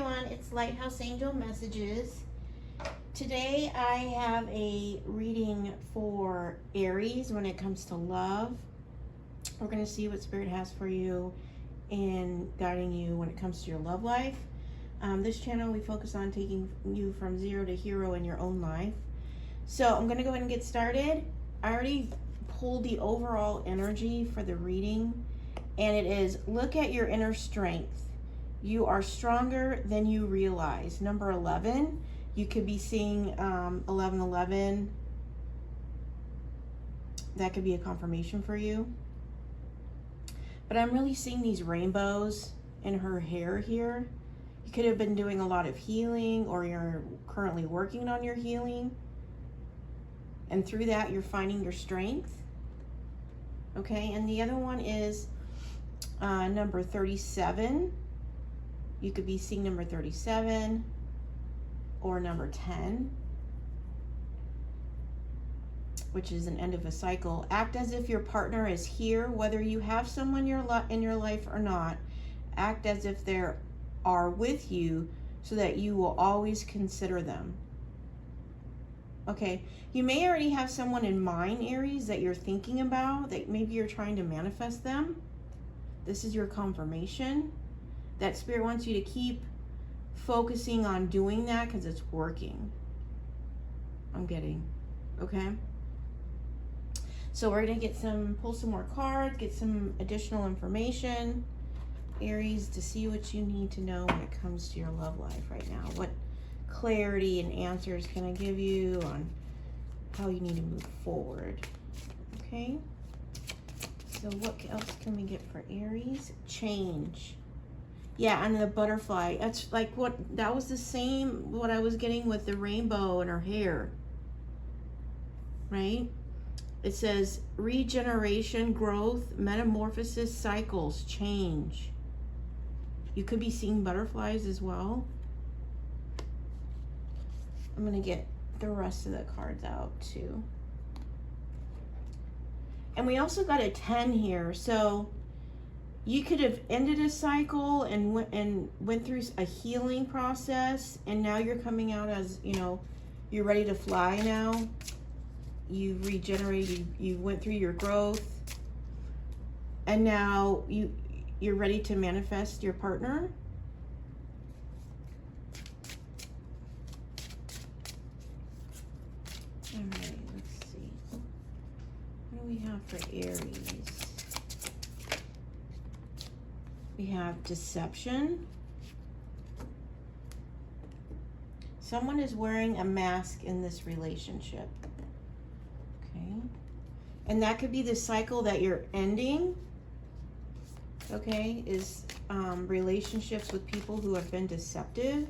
everyone, it's Lighthouse Angel Messages. Today I have a reading for Aries when it comes to love. We're going to see what Spirit has for you and guiding you when it comes to your love life. This channel we focus on taking you from zero to hero in your own life. So I'm going to go ahead and get started. I already pulled the overall energy for the reading, and it is look at your inner strength. You are stronger than you realize. Number 11, you could be seeing 1111. That could be a confirmation for you. But I'm really seeing these rainbows in her hair here. You could have been doing a lot of healing, or you're currently working on your healing. And through that, you're finding your strength. Okay, and the other one is number 37. You could be seeing number 37 or number 10, which is an end of a cycle. Act as if your partner is here, whether you have someone in your life or not. Act as if they are with you so that you will always consider them. Okay, you may already have someone in mind, Aries, that you're thinking about, that maybe you're trying to manifest them. This is your confirmation that Spirit wants you to keep focusing on doing that because it's working. I'm getting, okay? So we're gonna pull some more cards, get some additional information, Aries, to see what you need to know when it comes to your love life right now. What clarity and answers can I give you on how you need to move forward? Okay. So what else can we get for Aries? Change. Yeah, and the butterfly. That's like that was the same what I was getting with the rainbow in her hair. Right? It says regeneration, growth, metamorphosis, cycles, change. You could be seeing butterflies as well. I'm going to get the rest of the cards out too. And we also got a 10 here. So you could have ended a cycle and went through a healing process, and now you're coming out as, you're ready to fly now. You've regenerated, you went through your growth, and now you're ready to manifest your partner. All right, let's see. What do we have for Aries? We have deception. Someone is wearing a mask in this relationship. Okay. And that could be the cycle that you're ending. Okay, is relationships with people who have been deceptive.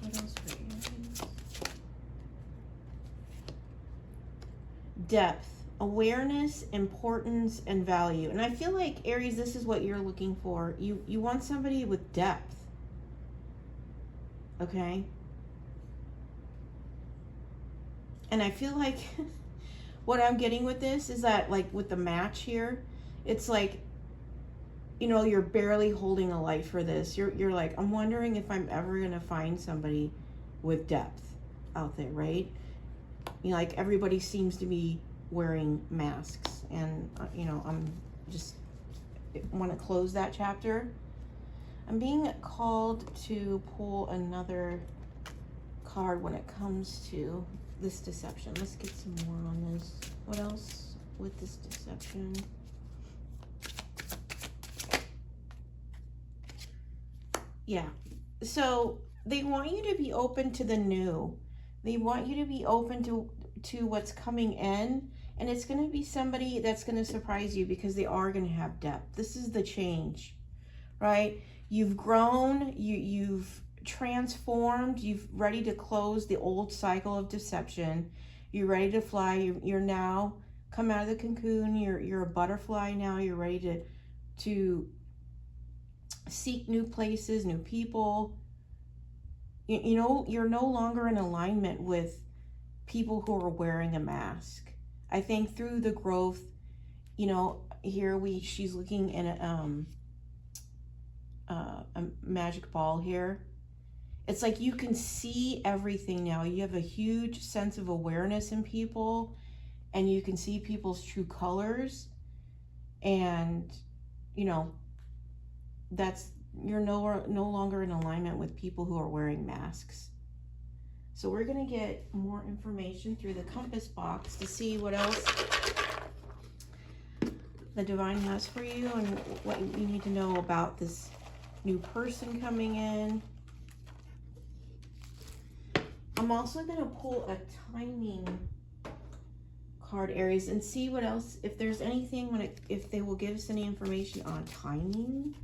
What else for Aries? Depth, awareness, importance, and value. And I feel like, Aries, this is what you're looking for. You want somebody with depth. Okay? And I feel like what I'm getting with this is that, like with the match here, it's like, you're barely holding a light for this. You're like, I'm wondering if I'm ever going to find somebody with depth out there, right? Like everybody seems to be wearing masks, and I'm just want to close that chapter. I'm being called to pull another card when it comes to this deception. Let's get some more on this. What else with this deception? Yeah, so they want you to be open to the new. They want you to be open to what's coming in, and it's going to be somebody that's going to surprise you because they are going to have depth. This is the change, right? You've grown, you've transformed, you've ready to close the old cycle of deception. You're ready to fly. You're now come out of the cocoon. You're a butterfly now. You're ready to seek new places, new people. You're no longer in alignment with people who are wearing a mask. I think through the growth you know, here she's looking in a magic ball here. It's like you can see everything now. You have a huge sense of awareness in people, and you can see people's true colors. And, you know, you're no longer in alignment with people who are wearing masks. So we're going to get more information through the compass box to see what else the divine has for you and what you need to know about this new person coming in. I'm also going to pull a timing card, Aries, and see what else, if there's anything, if they will give us any information on timing.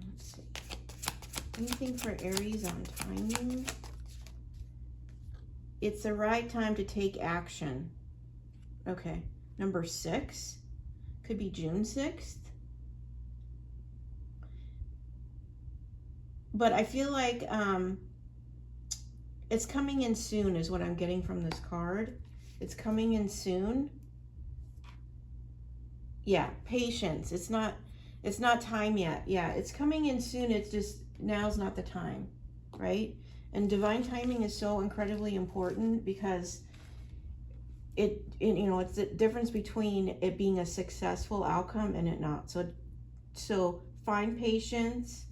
Let's see. Anything for Aries on timing? It's the right time to take action. Okay. Number 6. Could be June 6th. But I feel like it's coming in soon is what I'm getting from this card. It's coming in soon. Yeah, patience. It's not time yet. Yeah, it's coming in soon. It's just now's not the time, right? And divine timing is so incredibly important because it you know, it's the difference between it being a successful outcome and it not. So find patience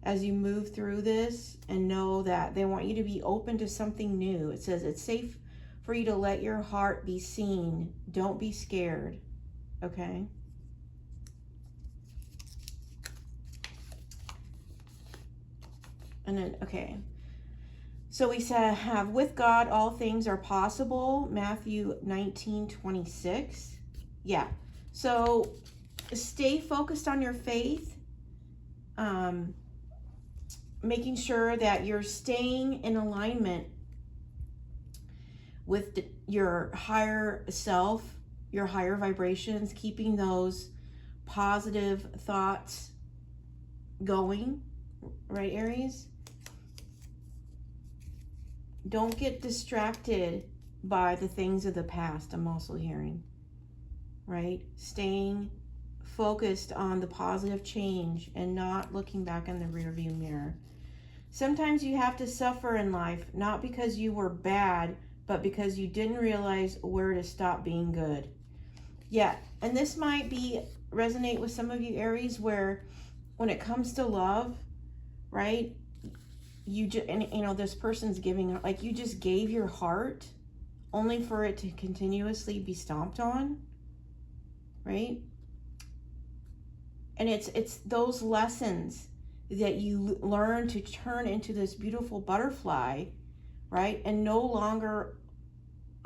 as you move through this, and know that they want you to be open to something new. It says it's safe for you to let your heart be seen. Don't be scared, okay? And then, okay. So we have, with God, all things are possible. Matthew 19:26. Yeah. So stay focused on your faith. Making sure that you're staying in alignment with your higher self, your higher vibrations, keeping those positive thoughts going, right, Aries? Don't get distracted by the things of the past, I'm also hearing, right? Staying focused on the positive change and not looking back in the rearview mirror. Sometimes you have to suffer in life, not because you were bad, but because you didn't realize where to stop being good. Yeah, and this might resonate with some of you, Aries, where when it comes to love, right? And you know, this person's giving, like, you just gave your heart only for it to continuously be stomped on, right? And it's those lessons that you learn to turn into this beautiful butterfly, right? And no longer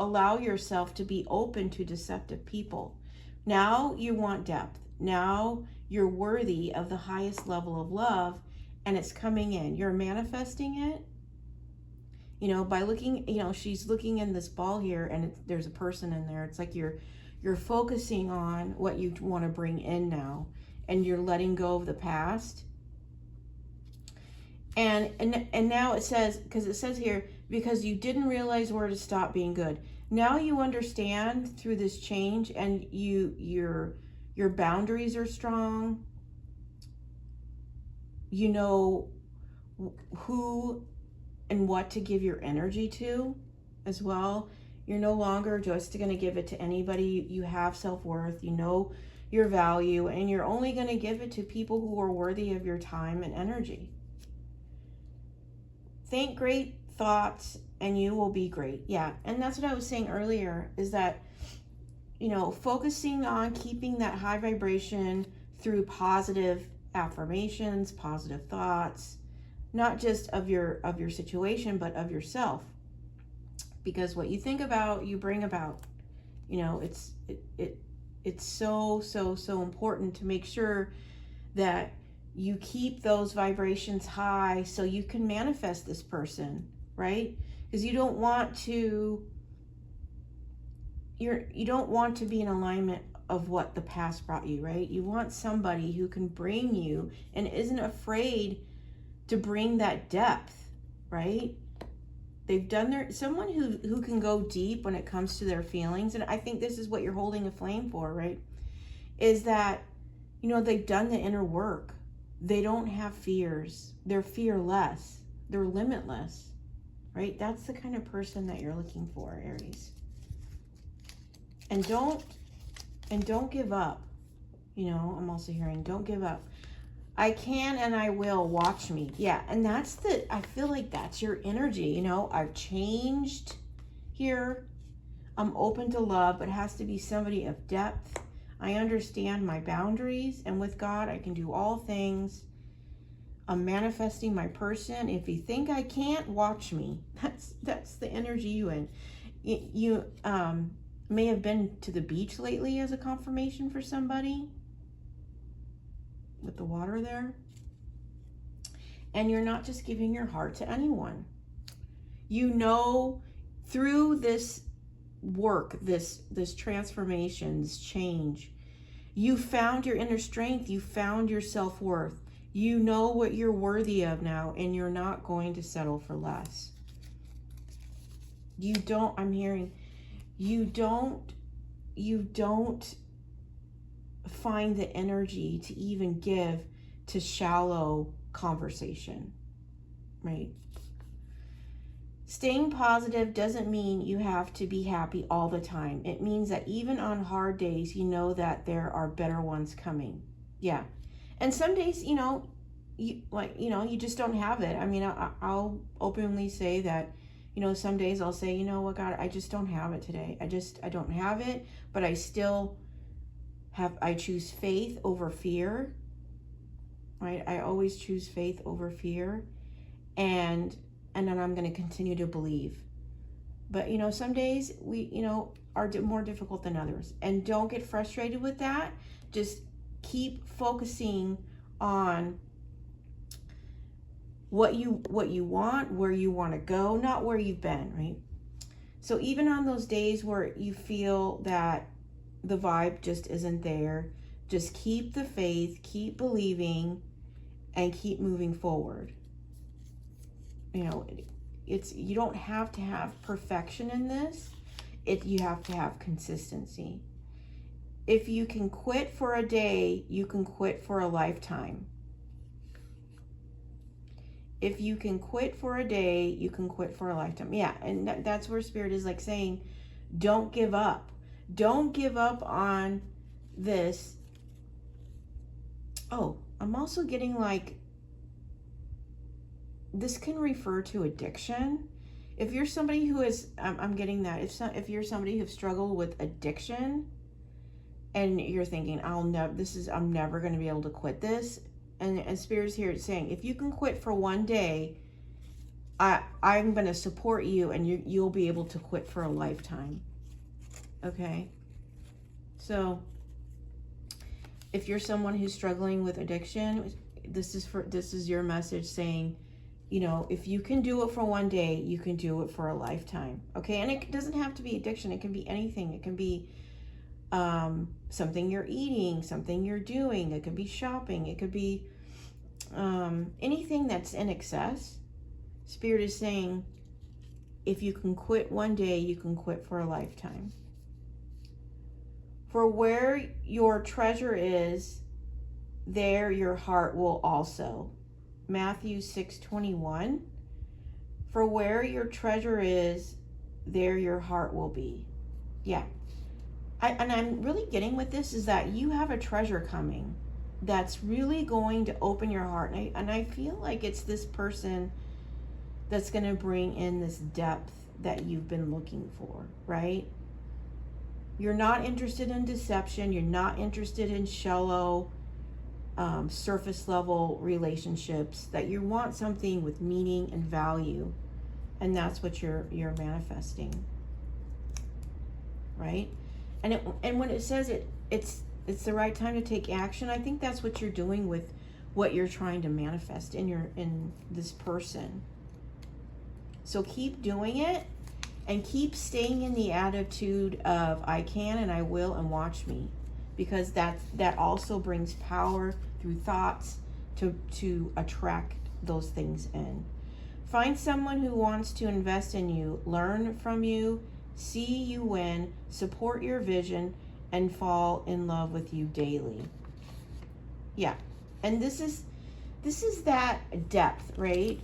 allow yourself to be open to deceptive people. Now you want depth. Now you're worthy of the highest level of love, and it's coming in. You're manifesting it, you know, by looking, you know, she's looking in this ball here, and there's a person in there. It's like you're focusing on what you want to bring in now, and you're letting go of the past. And now it says, because it says here, because you didn't realize where to stop being good. Now you understand through this change, and your boundaries are strong. You know who and what to give your energy to as well. You're no longer just going to give it to anybody. You have self-worth. You know your value, and you're only going to give it to people who are worthy of your time and energy. Think great thoughts and you will be great. Yeah, and that's what I was saying earlier, is that, you know, focusing on keeping that high vibration through positive affirmations, positive thoughts, not just of your situation, but of yourself. Because what you think about, you bring about. You know, it's so important to make sure that you keep those vibrations high so you can manifest this person, right? Because you don't want to be in alignment of what the past brought you, right? You want somebody who can bring you and isn't afraid to bring that depth, right? They've done someone who can go deep when it comes to their feelings. And I think this is what you're holding a flame for, right? Is that, they've done the inner work. They don't have fears. They're fearless. They're limitless, right? That's the kind of person that you're looking for, Aries. And don't give up. I'm also hearing, don't give up. I can and I will, watch me. Yeah, and I feel like that's your energy, I've changed here. I'm open to love, but it has to be somebody of depth. I understand my boundaries, and with God, I can do all things. I'm manifesting my person. If you think I can't, watch me. That's the energy you in. You may have been to the beach lately as a confirmation for somebody with the water there. And you're not just giving your heart to anyone. Through this work, this transformation, this change, you found your inner strength. You found your self-worth. You know what you're worthy of now, and you're not going to settle for less. I'm hearing, you don't find the energy to even give to shallow conversation, right? Staying positive doesn't mean you have to be happy all the time. It means that even on hard days, you know that there are better ones coming. Yeah. And some days, you just don't have it. I mean, I'll openly say that, some days I'll say, what, God, I just don't have it today. I don't have it, but I still I choose faith over fear, right? I always choose faith over fear. And then I'm going to continue to believe. But, some days we, are more difficult than others. And don't get frustrated with that. Just keep focusing on what you want, where you want to go, not where you've been, right? So even on those days where you feel that the vibe just isn't there, just keep the faith, keep believing, and keep moving forward. You don't have to have perfection in this. You have to have consistency. If you can quit for a day, you can quit for a lifetime. If you can quit for a day, you can quit for a lifetime. Yeah, and that's where Spirit is like saying, don't give up. Don't give up on this. Oh, I'm also getting like, this can refer to addiction. If you're somebody who is, I'm getting that. If you're somebody who's struggled with addiction, and you're thinking, I'm never going to be able to quit this, and Spirit's here saying, if you can quit for one day, I'm going to support you, and you'll be able to quit for a lifetime. Okay, so if you're someone who's struggling with addiction, this is your message saying, if you can do it for one day, you can do it for a lifetime. Okay, and it doesn't have to be addiction. It can be anything. It can be something you're eating, something you're doing. It could be shopping. It could be anything that's in excess. Spirit is saying, if you can quit one day, you can quit for a lifetime. For where your treasure is, there your heart will also. Matthew 6:21. For where your treasure is, there your heart will be. Yeah. And I'm really getting with this is that you have a treasure coming that's really going to open your heart. And I feel like it's this person that's going to bring in this depth that you've been looking for, right? You're not interested in deception. You're not interested in shallow, surface level relationships. That you want something with meaning and value, and that's what you're manifesting, right? And when it says it's the right time to take action, I think that's what you're doing with what you're trying to manifest in this person. So keep doing it. And keep staying in the attitude of I can and I will and watch me. Because that also brings power through thoughts to attract those things in. Find someone who wants to invest in you, learn from you, see you win, support your vision, and fall in love with you daily. Yeah. And this is that depth, right?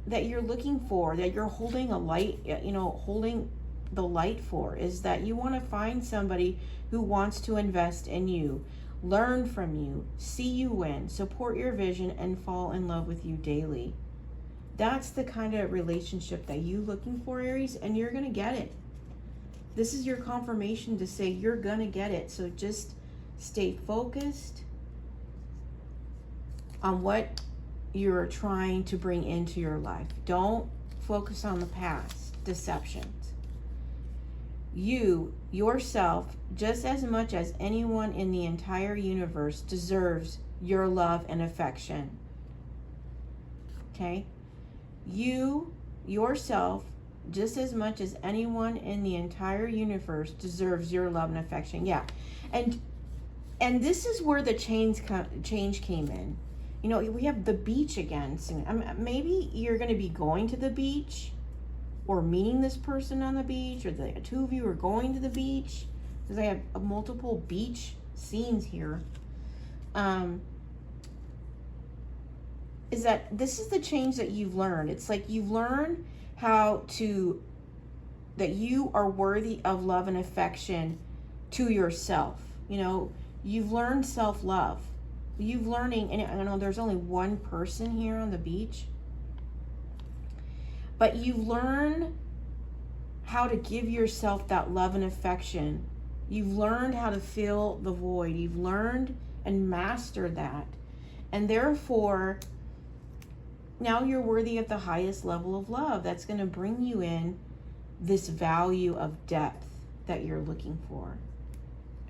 That you're looking for, that you're holding a light, holding the light for, is that you want to find somebody who wants to invest in you, learn from you, see you win, support your vision, and fall in love with you daily. That's the kind of relationship that you're looking for, Aries, and you're going to get it. This is your confirmation to say you're going to get it. So just stay focused on what you're trying to bring into your life. Don't focus on the past deceptions. You, yourself, just as much as anyone in the entire universe, deserves your love and affection. Okay? You, yourself, just as much as anyone in the entire universe, deserves your love and affection. Yeah. And this is where the change came in. We have the beach again soon. Maybe you're going to be going to the beach or meeting this person on the beach, or the two of you are going to the beach, because I have multiple beach scenes here. Is that this is the change that you've learned. It's like you've learned that you are worthy of love and affection to yourself. You've learned self-love. You've learning, and I know there's only one person here on the beach, but you've learned how to give yourself that love and affection. You've learned how to fill the void. You've learned and mastered that. And therefore, now you're worthy of the highest level of love that's going to bring you in this value of depth that you're looking for.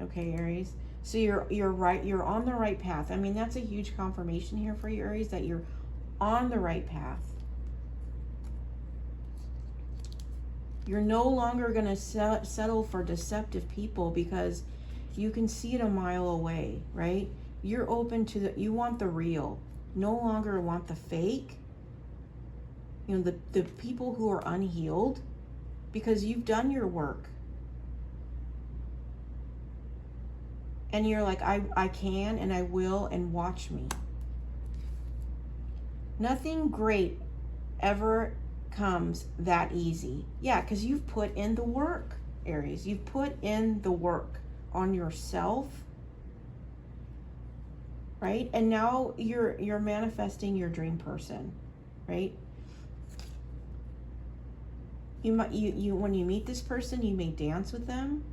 Okay, Aries? So you're right, you're on the right path. I mean, that's a huge confirmation here for you, Aries, that you're on the right path. You're no longer going to settle for deceptive people, because you can see it a mile away, right? You're open to you want the real, no longer want the fake. The people who are unhealed, because you've done your work. And you're like, I can and I will, and watch me. Nothing great ever comes that easy. Yeah, because you've put in the work, Aries. You've put in the work on yourself, right? And now you're manifesting your dream person, right? You when you meet this person, you may dance with them.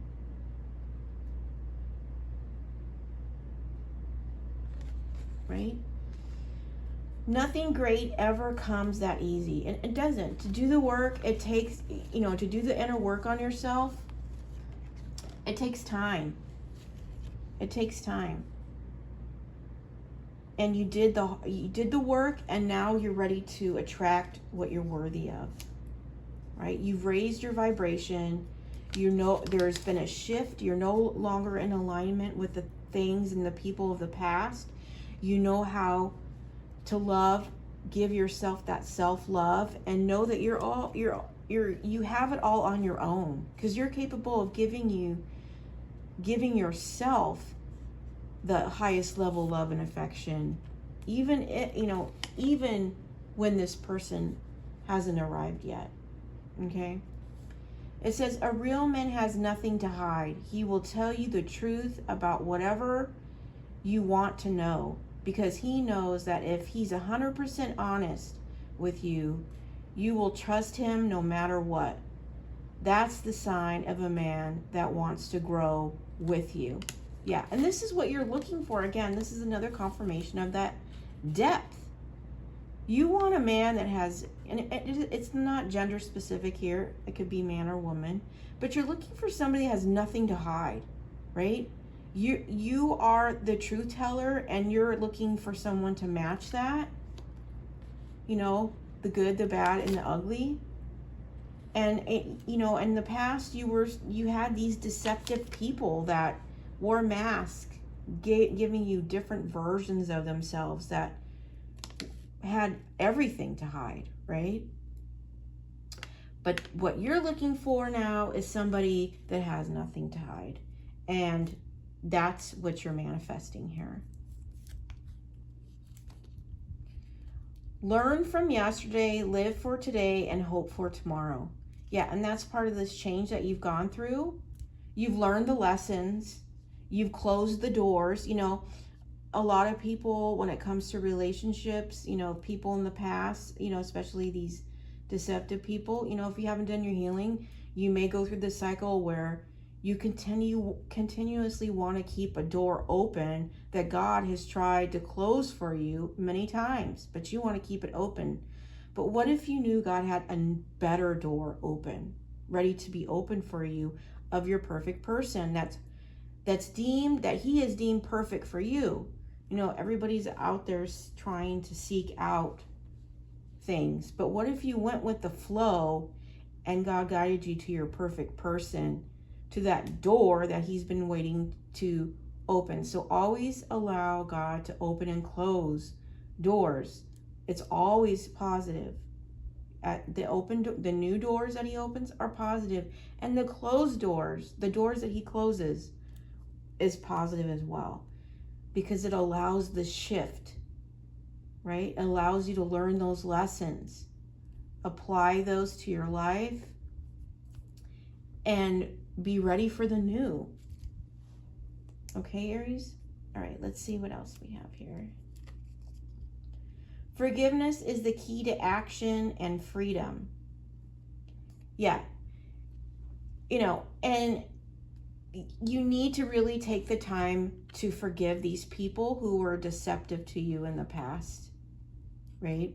Right? Nothing great ever comes that easy. It doesn't. To do the work, it takes, to do the inner work on yourself, it takes time. It takes time. And you did the work, and now you're ready to attract what you're worthy of. Right? You've raised your vibration. There's been a shift. You're no longer in alignment with the things and the people of the past. You know how to love, give yourself that self-love, and know that you have it all on your own, because you're capable of giving yourself the highest level of love and affection, even when this person hasn't arrived yet. Okay? It says, a real man has nothing to hide. He will tell you the truth about whatever you want to know, because he knows that if he's 100% honest with you, you will trust him no matter what. That's the sign of a man that wants to grow with you. Yeah, and this is what you're looking for. Again, this is another confirmation of that depth. You want a man that has, and it's not gender specific here. It could be man or woman, but you're looking for somebody that has nothing to hide, right? You are the truth teller, and you're looking for someone to match that. The good, the bad, and the ugly. And in the past, you had these deceptive people that wore masks, giving you different versions of themselves that had everything to hide, right? But what you're looking for now is somebody that has nothing to hide. And that's what you're manifesting here. Learn from yesterday, live for today, and hope for tomorrow. Yeah, and that's part of this change that you've gone through. You've learned the lessons. You've closed the doors. You know, a lot of people, when it comes to relationships, you know, people in the past, you know, especially these deceptive people, you know, if you haven't done your healing, you may go through this cycle where you continuously want to keep a door open that God has tried to close for you many times, but you want to keep it open. But what if you knew God had a better door open, ready to be open for you, of your perfect person that he is deemed perfect for you? You know, everybody's out there trying to seek out things, but what if you went with the flow and God guided you to your perfect person, to that door that he's been waiting to open? So always allow God to open and close doors. It's always positive. At the new doors that he opens are positive, and the closed doors, the doors that he closes, is positive as well, because it allows the shift, right? It allows you to learn those lessons, apply those to your life, and be ready for the new. Okay, Aries? All right, let's see what else we have here. Forgiveness is the key to action and freedom. Yeah. You know, and you need to really take the time to forgive these people who were deceptive to you in the past, right?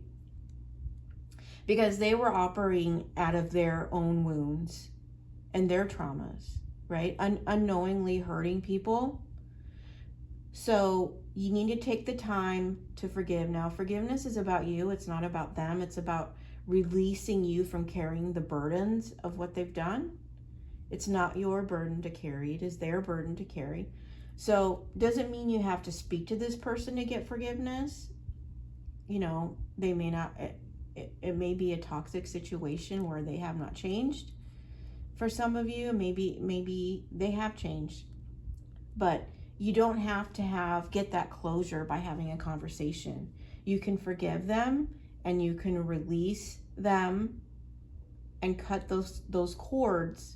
Because they were operating out of their own wounds and their traumas, right? Unknowingly hurting people. So you need to take the time to forgive. Now, forgiveness is about you. It's not about them. It's about releasing you from carrying the burdens of what they've done. It's not your burden to carry. It is their burden to carry. So doesn't mean you have to speak to this person to get forgiveness. You know, they may not, it may be a toxic situation where they have not changed. For some of you, maybe they have changed. But you don't have to get that closure by having a conversation. You can forgive them and you can release them and cut those cords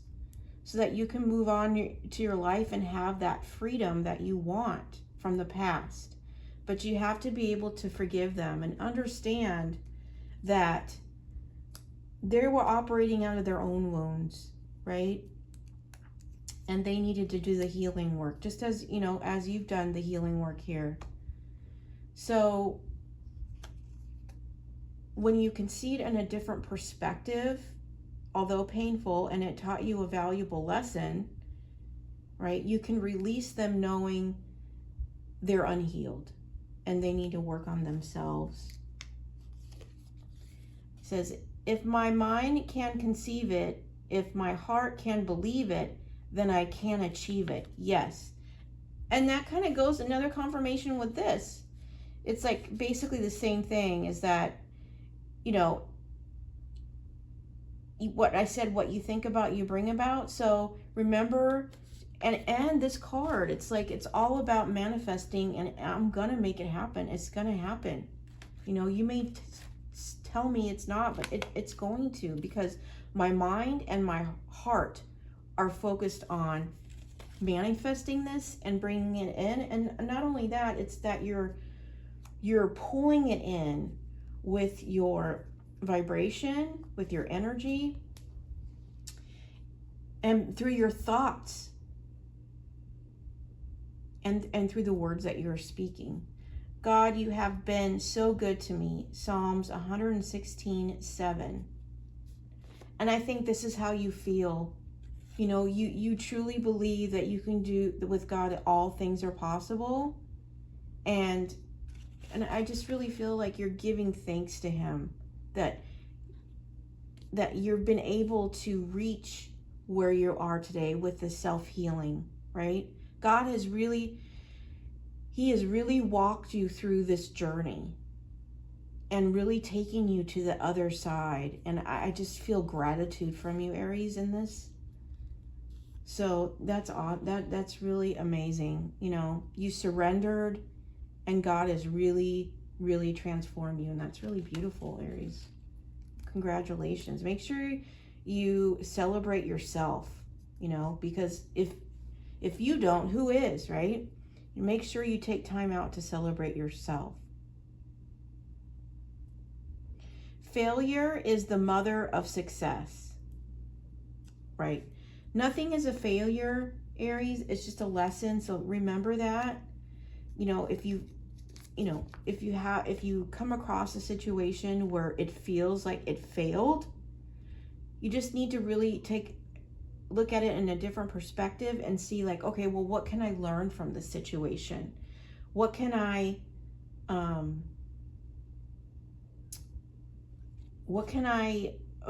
so that you can move on to your life and have that freedom that you want from the past. But you have to be able to forgive them and understand that they were operating out of their own wounds, right? And they needed to do the healing work, just as, you know, as you've done the healing work here. So when you can see it in a different perspective, although painful, and it taught you a valuable lesson, right? You can release them knowing they're unhealed and they need to work on themselves. It says, if my mind can conceive it, if my heart can believe it, then I can achieve it. Yes. And that kind of goes another confirmation with this. It's like basically the same thing, is that, you know, what I said, what you think about, you bring about. So remember, and this card, it's like, it's all about manifesting, and I'm gonna make it happen. It's gonna happen. You know, you may tell me it's not, but it's going to, because my mind and my heart are focused on manifesting this and bringing it in. And not only that, it's that you're pulling it in with your vibration, with your energy, and through your thoughts, and through the words that you're speaking. God, you have been so good to me. Psalms 116:7. And I think this is how you feel. You know, you truly believe that you can do with God, all things are possible. And I just really feel like you're giving thanks to him that you've been able to reach where you are today with the self-healing, right? God has really, he has really walked you through this journey. and really taking you to the other side. And I just feel gratitude from you, Aries, in this. So that's odd. That's really amazing. You know, you surrendered and God has really, really transformed you. And that's really beautiful, Aries. Congratulations. Make sure you celebrate yourself, you know, because if you don't, who is, right? Make sure you take time out to celebrate yourself. Failure is the mother of success, right? Nothing is a failure, Aries. It's just a lesson. So remember that. You know, if you come across a situation where it feels like it failed, you just need to really look at it in a different perspective and see like, okay, well, what can I learn from this situation? What can I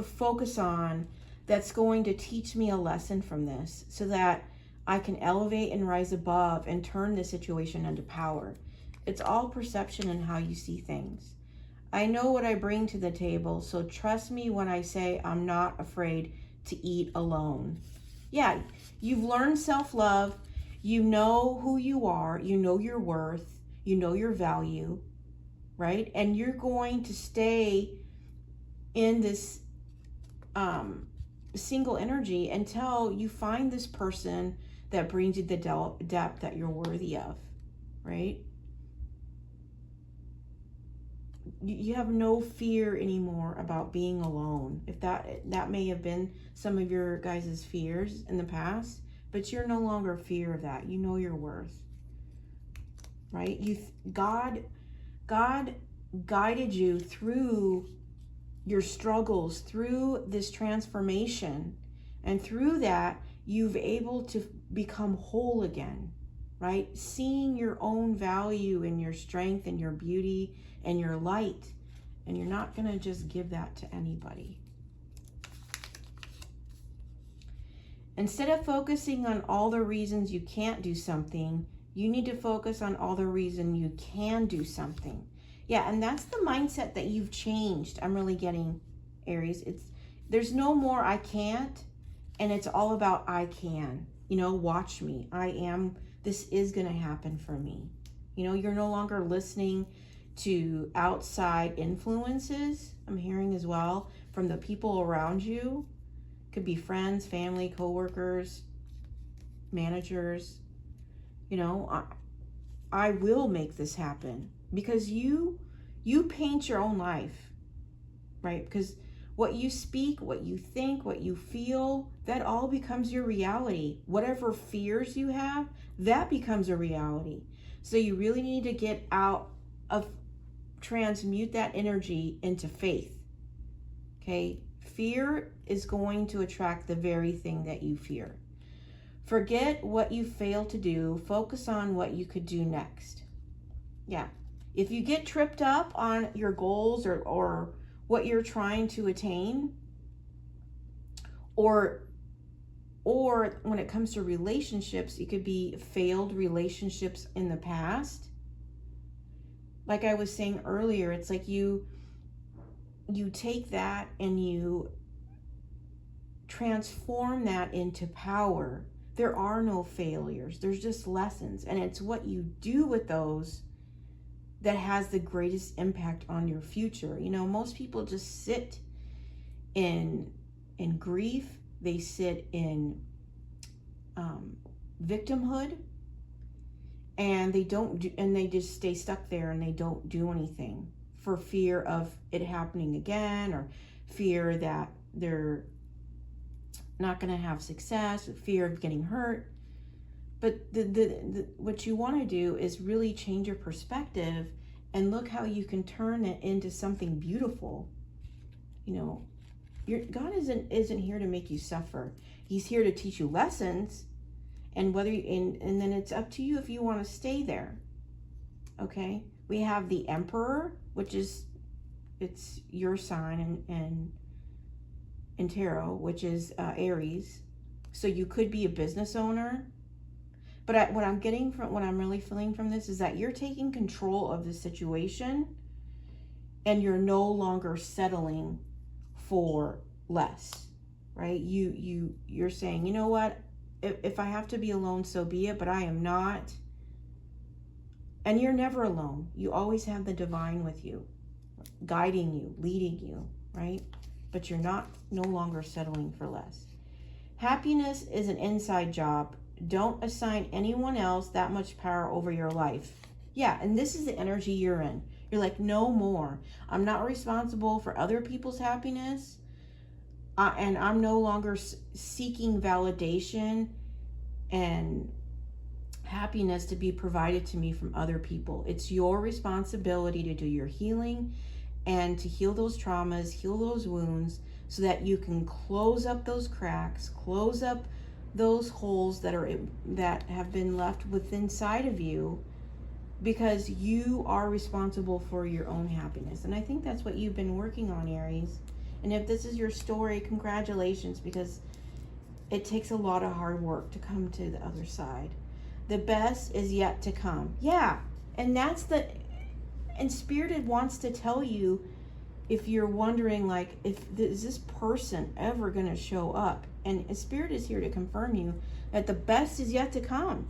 focus on that's going to teach me a lesson from this so that I can elevate and rise above and turn the situation into power. It's all perception and how you see things. I know what I bring to the table, so trust me when I say I'm not afraid to eat alone. Yeah, you've learned self-love. You know who you are. You know your worth. You know your value, right? And you're going to stay in this single energy until you find this person that brings you the depth that you're worthy of, right? You have no fear anymore about being alone. If that may have been some of your guys' fears in the past, but you're no longer fear of that. You know your worth, right? God guided you through your struggles, through this transformation, and through that you've able to become whole again, right? Seeing your own value and your strength and your beauty and your light, and you're not going to just give that to anybody. Instead of focusing on all the reasons you can't do something, you need to focus on all the reasons you can do something. Yeah, and that's the mindset that you've changed. I'm really getting, Aries. There's no more I can't, and it's all about I can. You know, watch me. This is going to happen for me. You know, you're no longer listening to outside influences. I'm hearing as well from the people around you. Could be friends, family, coworkers, managers. You know, I will make this happen, because you paint your own life, right? Because what you speak, what you think, what you feel, that all becomes your reality. Whatever fears you have, that becomes a reality. So you really need to get out of, transmute that energy into faith. Okay? Fear is going to attract the very thing that you fear. Forget what you failed to do. Focus on what you could do next. Yeah. If you get tripped up on your goals or what you're trying to attain, or when it comes to relationships, it could be failed relationships in the past. Like I was saying earlier, it's like you take that and you transform that into power. There are no failures. There's just lessons. And it's what you do with those that has the greatest impact on your future. You know, most people just sit in grief. They sit in victimhood, and they just stay stuck there, and they don't do anything for fear of it happening again, or fear that they're not going to have success, fear of getting hurt. But what you want to do is really change your perspective and look how you can turn it into something beautiful. You know, God isn't here to make you suffer. He's here to teach you lessons, and and then it's up to you if you want to stay there. Okay? We have the Emperor, which is, it's your sign, and tarot, which is Aries. So you could be a business owner. But what I'm really feeling from this is that you're taking control of the situation, and you're no longer settling for less, right? You're saying, you know what, if I have to be alone, so be it, but I am not. And you're never alone. You always have the divine with you, guiding you, leading you, right? But you're not no longer settling for less. Happiness is an inside job. Don't assign anyone else that much power over your life. Yeah, and this is the energy you're in. You're like, no more. I'm not responsible for other people's happiness. And I'm no longer seeking validation and happiness to be provided to me from other people. It's your responsibility to do your healing and to heal those traumas, heal those wounds, so that you can close up those cracks, close up those holes that have been left within inside of you, because you are responsible for your own happiness. And I think that's what you've been working on, Aries. And if this is your story, congratulations, because it takes a lot of hard work to come to the other side. The best is yet to come. Yeah, and and Spirit wants to tell you, if you're wondering, like, is this person ever going to show up? And Spirit is here to confirm you that the best is yet to come.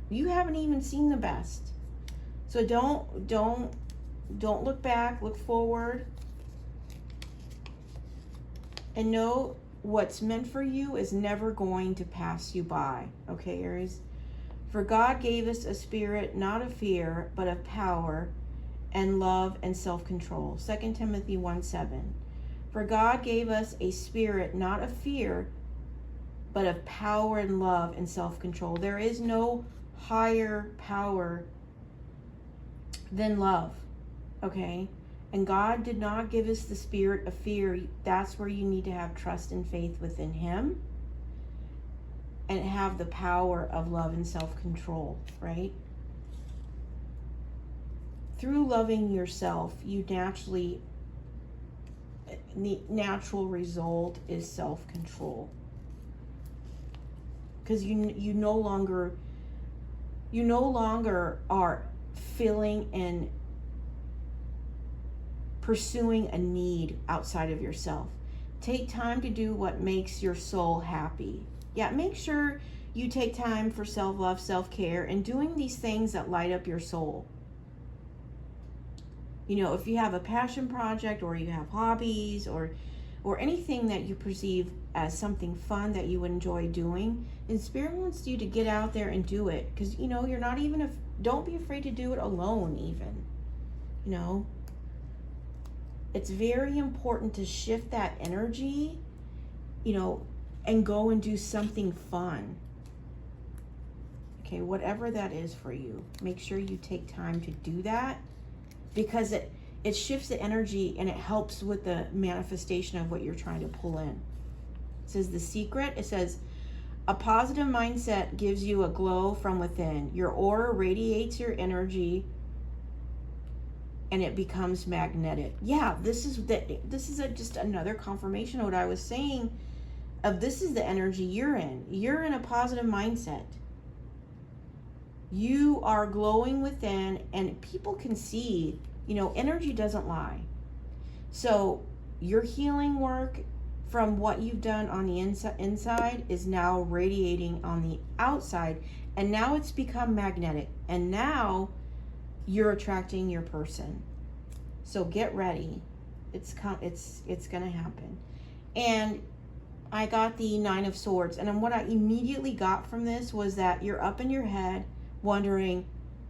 You haven't even seen the best. So don't look back, look forward. And know what's meant for you is never going to pass you by. Okay, Aries? For God gave us a spirit, not of fear, but of power and love and self-control. 2 Timothy 1:7. For God gave us a spirit, not of fear, but of power and love and self-control. There is no higher power than love, okay? And God did not give us the spirit of fear. That's where you need to have trust and faith within Him and have the power of love and self-control, right? Through loving yourself, the natural result is self-control. Because you no longer are feeling and pursuing a need outside of yourself. Take time to do what makes your soul happy. Yeah, make sure you take time for self-love, self-care, and doing these things that light up your soul. You know, if you have a passion project, or you have hobbies, or anything that you perceive as something fun that you enjoy doing, and Spirit wants you to get out there and do it. Because, you know, you're not even, don't be afraid to do it alone even. You know, it's very important to shift that energy, you know, and go and do something fun. Okay, whatever that is for you, make sure you take time to do that, because it shifts the energy and it helps with the manifestation of what you're trying to pull in. It says the secret, it says, a positive mindset gives you a glow from within. Your aura radiates your energy and it becomes magnetic. Yeah, this is just another confirmation of what I was saying, of this is the energy you're in. You're in a positive mindset. You are glowing within, and people can see, you know, energy doesn't lie. So your healing work from what you've done on the inside is now radiating on the outside, and now it's become magnetic, and now you're attracting your person. So get ready. It's gonna happen. And I got the 9 of Swords, and what I immediately got from this was that you're up in your head wondering,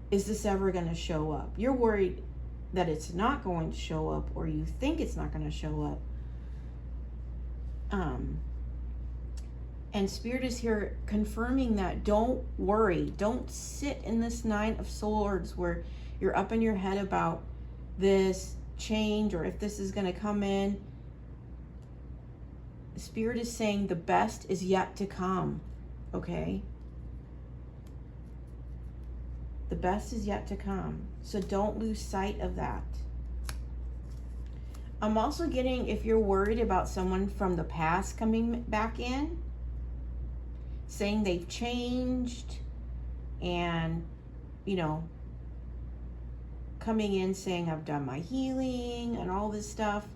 is this ever going to show up? You're worried that it's not going to show up, or you think it's not going to show up. And Spirit is here confirming that. Don't worry. Don't sit in this 9 of Swords where you're up in your head about this change or if this is going to come in. Spirit is saying the best is yet to come, okay? The best is yet to come. So don't lose sight of that. I'm also getting, if you're worried about someone from the past coming back in, saying they've changed and, you know, coming in saying, I've done my healing and all this stuff,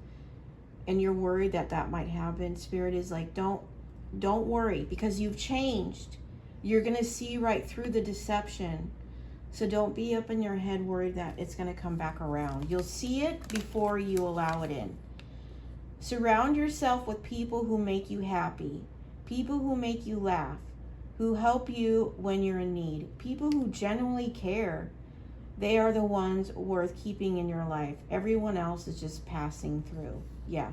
and you're worried that that might happen, Spirit is like, don't worry, because you've changed. You're going to see right through the deception. So don't be up in your head worried that it's going to come back around. You'll see it before you allow it in. Surround yourself with people who make you happy, people who make you laugh, who help you when you're in need, people who genuinely care. They are the ones worth keeping in your life. Everyone else is just passing through. Yeah.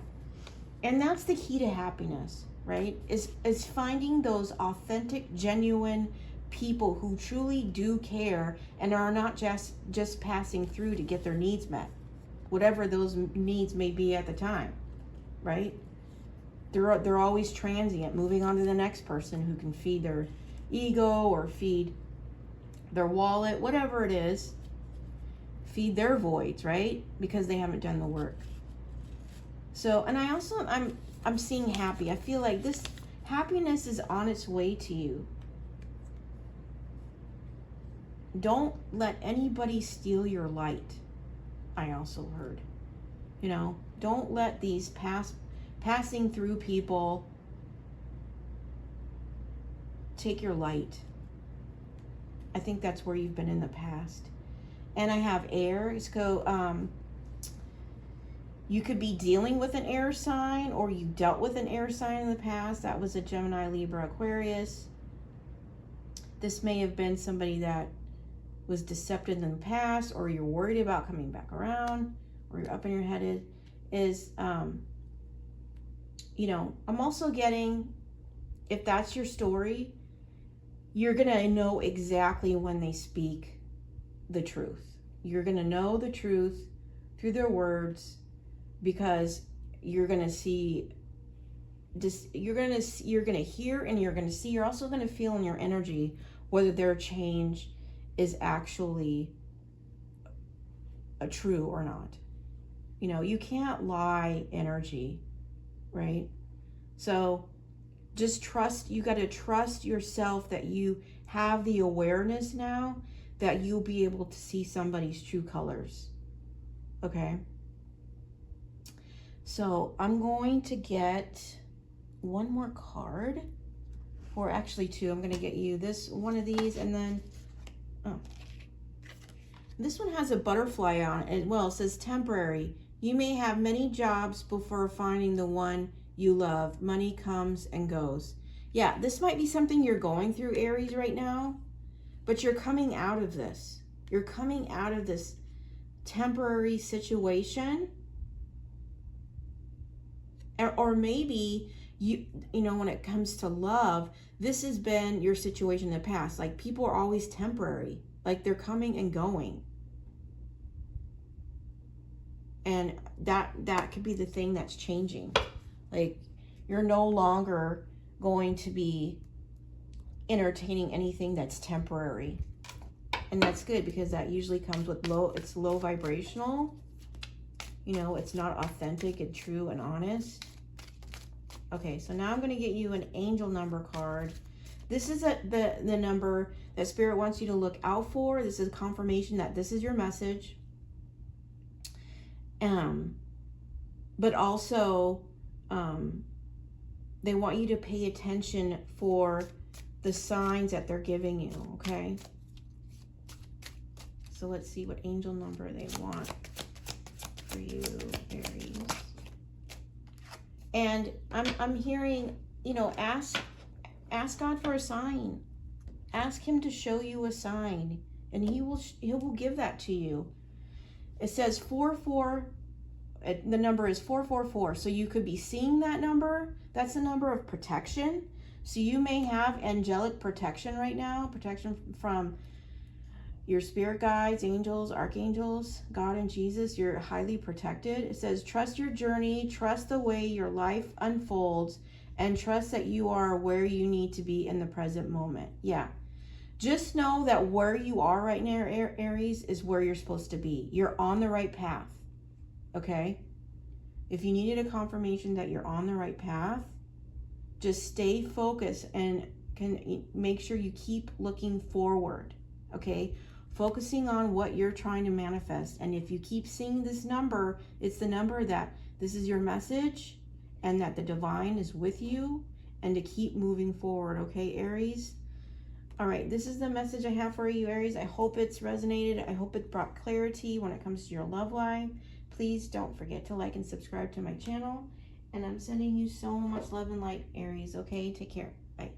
And that's the key to happiness, right? Is finding those authentic, genuine people who truly do care and are not just passing through to get their needs met, whatever those needs may be at the time, right? They're always transient, moving on to the next person who can feed their ego or feed their wallet, whatever it is, feed their voids, right? Because they haven't done the work. So, and I also, I'm seeing happy. I feel like this happiness is on its way to you. Don't let anybody steal your light. I also heard, don't let these passing through people take your light. I think that's where you've been in the past. And I have air. So you could be dealing with an air sign, or you dealt with an air sign in the past. That was a Gemini, Libra, Aquarius. This may have been somebody that was deceptive in the past, or you're worried about coming back around, or you're up in your head I'm also getting, if that's your story, you're going to know exactly when they speak the truth. You're going to know the truth through their words, because you're going to see you're going to hear and you're going to see. You're also going to feel in your energy whether their change is actually true or not. You can't lie energy, right? So just trust. You got to trust yourself that you have the awareness now that you'll be able to see somebody's true colors. Okay? So I'm going to get one more card, or actually two. I'm going to get you one of these, and then, this one has a butterfly on it as well. It says temporary. You may have many jobs before finding the one you love. Money comes and goes. Yeah, this might be something you're going through, Aries, right now, but you're coming out of this. You're coming out of this temporary situation. Or maybe when it comes to love, this has been your situation in the past. Like, people are always temporary. Like, they're coming and going. And that could be the thing that's changing. Like, you're no longer going to be entertaining anything that's temporary. And that's good, because that usually comes with it's low vibrational. It's not authentic and true and honest. Okay, so now I'm going to get you an angel number card. This is the number that Spirit wants you to look out for. This is confirmation that this is your message. But also, they want you to pay attention for the signs that they're giving you, okay? So let's see what angel number they want for you, Aries. And I'm hearing, ask God for a sign. Ask him to show you a sign, and he will give that to you. It says 44. The number is 444. So you could be seeing that number. That's a number of protection. So you may have angelic protection right now, protection from your spirit guides, angels, archangels, God and Jesus. You're highly protected. It says, trust your journey, trust the way your life unfolds, and trust that you are where you need to be in the present moment. Yeah. Just know that where you are right now, Aries, is where you're supposed to be. You're on the right path. Okay? If you needed a confirmation that you're on the right path, just stay focused and can make sure you keep looking forward. Okay? focusing on what you're trying to manifest. And if you keep seeing this number, it's the number that this is your message and that the divine is with you, and to keep moving forward, okay, Aries? All right, this is the message I have for you, Aries. I hope it's resonated. I hope it brought clarity when it comes to your love life. Please don't forget to like and subscribe to my channel. And I'm sending you so much love and light, Aries, okay? Take care. Bye.